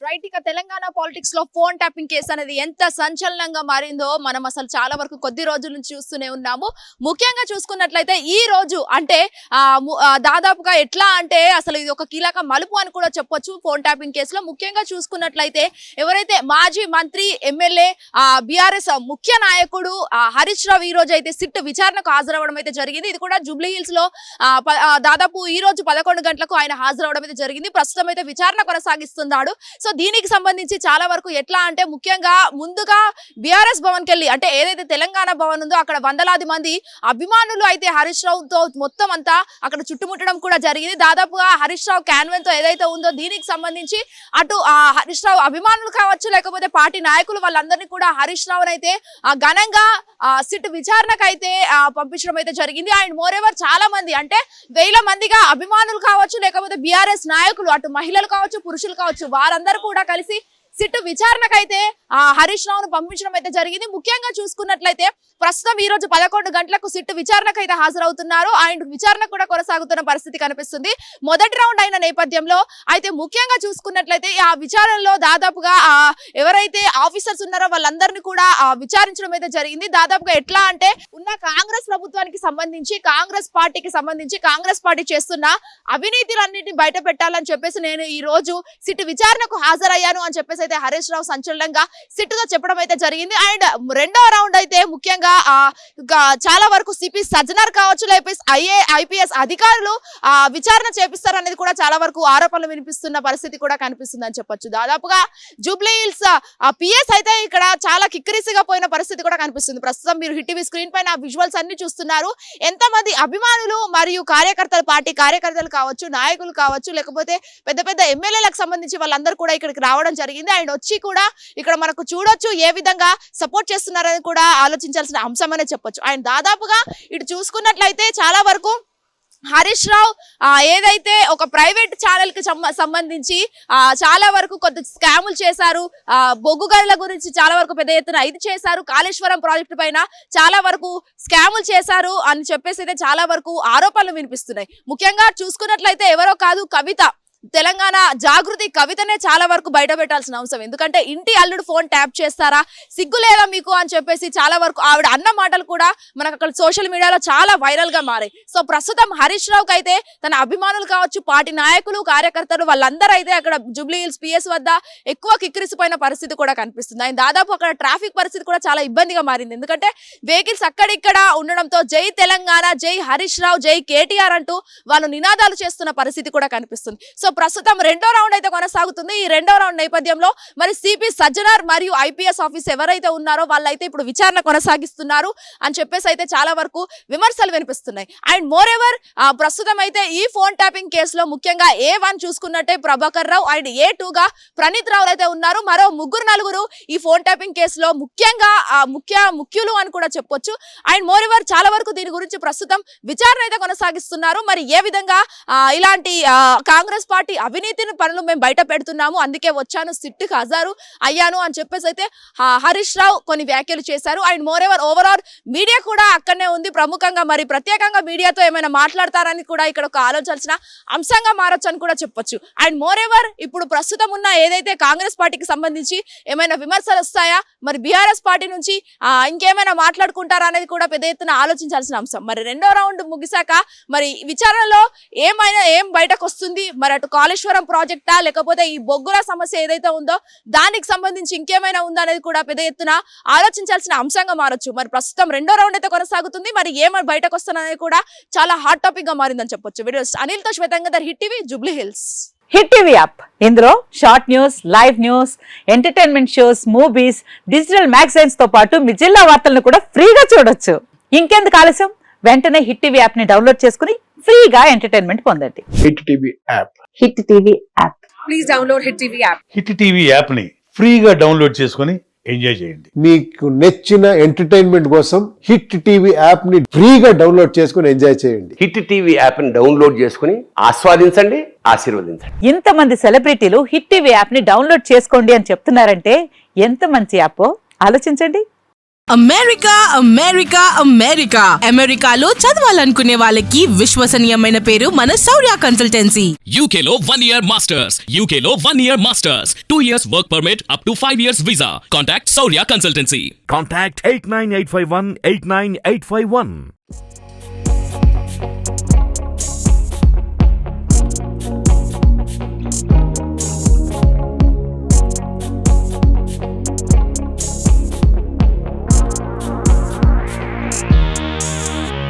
Right ఇక Telangana politics లో phone tapping case అనేది ఎంత సంచలనంగా మారిందో మనం అసలు చాలా వరకు కొద్ది రోజుల నుంచి చూస్తూనే ఉన్నాము. ముఖ్యంగా చూసుకున్నట్లయితే ఈ రోజు అంటే దాదాపుగా ఎట్లా అంటే అసలు ఇది ఒక కీలక మలుపు అని కూడా చెప్పొచ్చు ఫోన్ ట్యాపింగ్ కేసులో. ముఖ్యంగా చూసుకున్నట్లయితే ఎవరైతే మాజీ మంత్రి ఎమ్మెల్యే బీఆర్ఎస్ ముఖ్య నాయకుడు హరీష్ రావు ఈ రోజు అయితే సిట్ విచారణకు హాజరవడం అయితే జరిగింది. ఇది కూడా జూబ్లీ హిల్స్ లో దాదాపు ఈ రోజు 11 గంటలకు ఆయన హాజరవడం అయితే జరిగింది. ప్రస్తుతం అయితే విచారణ కొనసాగిస్తున్నాడు. సో దీనికి సంబంధించి చాలా వరకు ఎట్లా అంటే ముఖ్యంగా ముందుగా బీఆర్ఎస్ భవన్ కెళ్ళి అంటే ఏదైతే తెలంగాణ భవన్ ఉందో అక్కడ వందలాది మంది అభిమానులు అయితే హరీష్ రావుతో మొత్తం అంతా అక్కడ చుట్టుముట్టడం కూడా జరిగింది. దాదాపుగా హరీష్ రావు క్యాన్వెన్ తో ఏదైతే ఉందో దీనికి సంబంధించి అటు హరీష్ రావు అభిమానులు కావచ్చు లేకపోతే పార్టీ నాయకులు వాళ్ళందరినీ కూడా హరీష్ రావు అయితే ఘనంగా సిట్ విచారణకు అయితే పంపించడం అయితే జరిగింది. అండ్ మోర్ ఎవర్ చాలా మంది అంటే 1000 మందిగా అభిమానులు కావచ్చు లేకపోతే బీఆర్ఎస్ నాయకులు అటు మహిళలు కావచ్చు పురుషులు కావచ్చు వారందరూ కూడా కలిసి సిట్ విచారణకైతే హరీష్ రావును పంపించడం అయితే జరిగింది. ముఖ్యంగా చూసుకున్నట్లయితే ప్రస్తుతం ఈ రోజు 11 గంటలకు సిట్ విచారణకు అయితే హాజరవుతున్నారు. అండ్ విచారణ కూడా కొనసాగుతున్న పరిస్థితి కనిపిస్తుంది. మొదటి రౌండ్ అయిన నేపథ్యంలో అయితే ముఖ్యంగా చూసుకున్నట్లయితే ఆ విచారణలో దాదాపుగా ఎవరైతే ఆఫీసర్స్ ఉన్నారో వాళ్ళందరినీ కూడా విచారించడం అయితే జరిగింది. దాదాపుగా ఎట్లా అంటే ఉన్న కాంగ్రెస్ ప్రభుత్వానికి సంబంధించి కాంగ్రెస్ పార్టీ చేస్తున్న అవినీతిలన్నింటినీ బయట పెట్టాలని చెప్పేసి నేను ఈ రోజు సిట్ విచారణకు హాజరయ్యాను అని చెప్పేసి అయితే హరీష్ రావు సంచలనంగా సిట్ తో చెప్పడం అయితే జరిగింది. అండ్ రెండో రౌండ్ అయితే ముఖ్యంగా చాలా వరకు సిపి సజ్జనార్ కావచ్చు లేకపోతే ఐపీఎస్ అధికారులు విచారణ చేపిస్తారు అనేది కూడా చాలా వరకు ఆరోపణలు వినిపిస్తున్న పరిస్థితి కూడా కనిపిస్తుంది అని చెప్పొచ్చు. దాదాపుగా జూబ్లీ హిల్స్ పిఎస్ అయితే ఇక్కడ చాలా కిక్కిరిసిగా పోయిన పరిస్థితి కూడా కనిపిస్తుంది. ప్రస్తుతం మీరు హిట్ టీవీ స్క్రీన్ పైన విజువల్స్ అన్ని చూస్తున్నారు. ఎంతమంది అభిమానులు మరియు కార్యకర్తలు పార్టీ కార్యకర్తలు కావచ్చు నాయకులు కావచ్చు లేకపోతే పెద్ద పెద్ద ఎమ్మెల్యేలకు సంబంధించి వాళ్ళందరూ కూడా ఇక్కడికి రావడం జరిగింది. అండ్ వచ్చి కూడా ఇక్కడ మనకు చూడొచ్చు ఏ విధంగా సపోర్ట్ చేస్తున్నారని కూడా ఆలోచించాల్సిన అంశం అనే చెప్పొచ్చు. అండ్ దాదాపుగా ఇటు చూసుకున్నట్లయితే చాలా వరకు హరీష్ రావు ఏదైతే ఒక ప్రైవేట్ ఛానల్ కి సంబంధించి చాలా వరకు కొంత స్కాములు చేశారు, బొగ్గు గనుల గురించి చాలా వరకు పెద్ద ఎత్తున ఇది చేశారు, కాళేశ్వరం ప్రాజెక్టు పైన చాలా వరకు స్కాములు చేశారు అని చెప్పేసి అయితే చాలా వరకు ఆరోపణలు వినిపిస్తున్నాయి. ముఖ్యంగా చూసుకున్నట్లయితే ఎవరో కాదు కవిత తెలంగాణ జాగృతి కవితనే చాలా వరకు బయట పెట్టాల్సిన అవసరం. ఎందుకంటే ఇంటి అల్లుడు ఫోన్ ట్యాప్ చేస్తారా సిగ్గు లేదా మీకు అని చెప్పేసి చాలా వరకు ఆవిడ అన్న మాటలు కూడా మనకు అక్కడ సోషల్ మీడియాలో చాలా వైరల్ గా మారాయి. సో ప్రస్తుతం హరీష్ రావుకి అయితే తన అభిమానులు కావచ్చు పార్టీ నాయకులు కార్యకర్తలు వాళ్ళందరూ అయితే అక్కడ జూబ్లీ హిల్స్ పిఎస్ వద్ద ఎక్కువ కిక్కిరిసిపోయిన పరిస్థితి కూడా కనిపిస్తుంది. ఆయన దాదాపు అక్కడ ట్రాఫిక్ పరిస్థితి కూడా చాలా ఇబ్బందిగా మారింది. ఎందుకంటే వెహికల్స్ అక్కడిక్కడ ఉండడంతో జై తెలంగాణ జై హరీష్ రావు జై కేటీఆర్ అంటూ వాళ్ళు నినాదాలు చేస్తున్న పరిస్థితి కూడా కనిపిస్తుంది. సో ప్రస్తుతం రెండో రౌండ్ అయితే కొనసాగుతుంది. ఈ రెండో రౌండ్ నేపథ్యంలో మరి సిపి సజ్జనార్ మరియు ఐపీఎస్ ఆఫీస్ ఎవరైతే ఉన్నారో వాళ్ళైతే ఇప్పుడు విచారణ కొనసాగిస్తున్నారు అని చెప్పేసి అయితే చాలా వరకు విమర్శలు వినిపిస్తున్నాయి. అండ్ మోర్ ఎవర్ ప్రస్తుతం అయితే ఈ ఫోన్ ట్యాపింగ్ కేసులో ముఖ్యంగా A1 చూసుకున్నట్టే ప్రభాకర్ రావు అండ్ A2గా ప్రణీత్ రావులు అయితే ఉన్నారు. మరో 3-4 ఈ ఫోన్ ట్యాపింగ్ కేసులో ముఖ్యంగా ముఖ్యులు అని కూడా చెప్పొచ్చు. అండ్ మోర్ ఎవర్ చాలా వరకు దీని గురించి ప్రస్తుతం విచారణ అయితే కొనసాగిస్తున్నారు. మరి ఏ విధంగా ఇలాంటి కాంగ్రెస్ పార్టీ అవినీతిని పనులు మేము బయట పెడుతున్నాము అందుకే వచ్చాను సిట్కి హాజరు అయ్యాను అని చెప్పేసి అయితే హరీష్ రావు కొన్ని వ్యాఖ్యలు చేశారు. And more ever overall media కూడా అక్కడనే ఉంది. ప్రముఖంగా మరి ప్రత్యేకంగా మీడియాతో ఏమైనా మాట్లాడతారని కూడా ఇక్కడ ఒక ఆలోచించాల్సిన అంశంగా మారొచ్చు అని కూడా చెప్పొచ్చు. అండ్ మోర్ ఎవర్ ఇప్పుడు ప్రస్తుతం ఉన్న ఏదైతే కాంగ్రెస్ పార్టీకి సంబంధించి ఏమైనా విమర్శలు వస్తాయా మరి బీఆర్ఎస్ పార్టీ నుంచి ఇంకేమైనా మాట్లాడుకుంటారా అనేది కూడా పెద్ద ఎత్తున ఆలోచించాల్సిన అంశం. మరి రెండో రౌండ్ ముగిశాక మరి విచారణలో ఏం బయటకు వస్తుంది మరి అటు కాళేశ్వరం ప్రాజెక్టా లేకపోతే ఈ బొగ్గుల సమస్య ఏదైతే ఉందో దానికి సంబంధించి ఇంకేమైనా ఉందా అనేది కూడా పెద్ద ఎత్తున ఆలోచించాల్సిన అంశంగా మారొచ్చు. మరి ప్రస్తుతం రెండో రౌండ్ అయితే కొనసాగుతుంది. మరి ఏమైనా బయటకు వస్తున్నది కూడా చాలా హాట్ టాపిక్ గా మారిందని చెప్పొచ్చు. వీడియోస్ అనిల్తో శ్వేతంగర్ hit TV Jubilee Hills. Hit TV app ఇందులో short news live news entertainment shows movies digital magazines తో పాటు మీ జిల్లా వార్తలను కూడా ఫ్రీగా చూడొచ్చు. ఇంకెందుకు ఆలస్యం వెంటనే హిట్ టీవీ యాప్ ని డౌన్లోడ్ చేసుకుని ఫ్రీగా ఎంటర్టైన్మెంట్ పొందండి. Hit TV app please download hit TV app. Hit TV app ని ఫ్రీగా డౌన్లోడ్ చేసుకుని ఎంజాయ్ చేయండి. మీకు నచ్చిన ఎంటర్టైన్మెంట్ కోసం హిట్ టీవీ యాప్ ని ఫ్రీగా డౌన్లోడ్ చేసుకుని ఎంజాయ్ చేయండి. హిట్ టీవీ యాప్ ని డౌన్లోడ్ చేసుకుని ఆస్వాదించండి ఆశీర్వదించండి. ఇంతమంది సెలబ్రిటీలు హిట్ టీవీ యాప్ ని డౌన్లోడ్ చేసుకోండి అని చెప్తున్నారంటే ఎంత మంచి యాప్ ఆలోచించండి. అమెరికా అమెరికా అమెరికా అమెరికాలో చదవాలనుకునే వాళ్ళకి విశ్వసనీయమైన పేరు మన శౌర్య కన్సల్టెన్సీ. UK లో 1 year masters. UK లో 1 year masters. 2 years work permit up to 5 years visa. Contact Saurya Consultancy. Contact 89851 89851.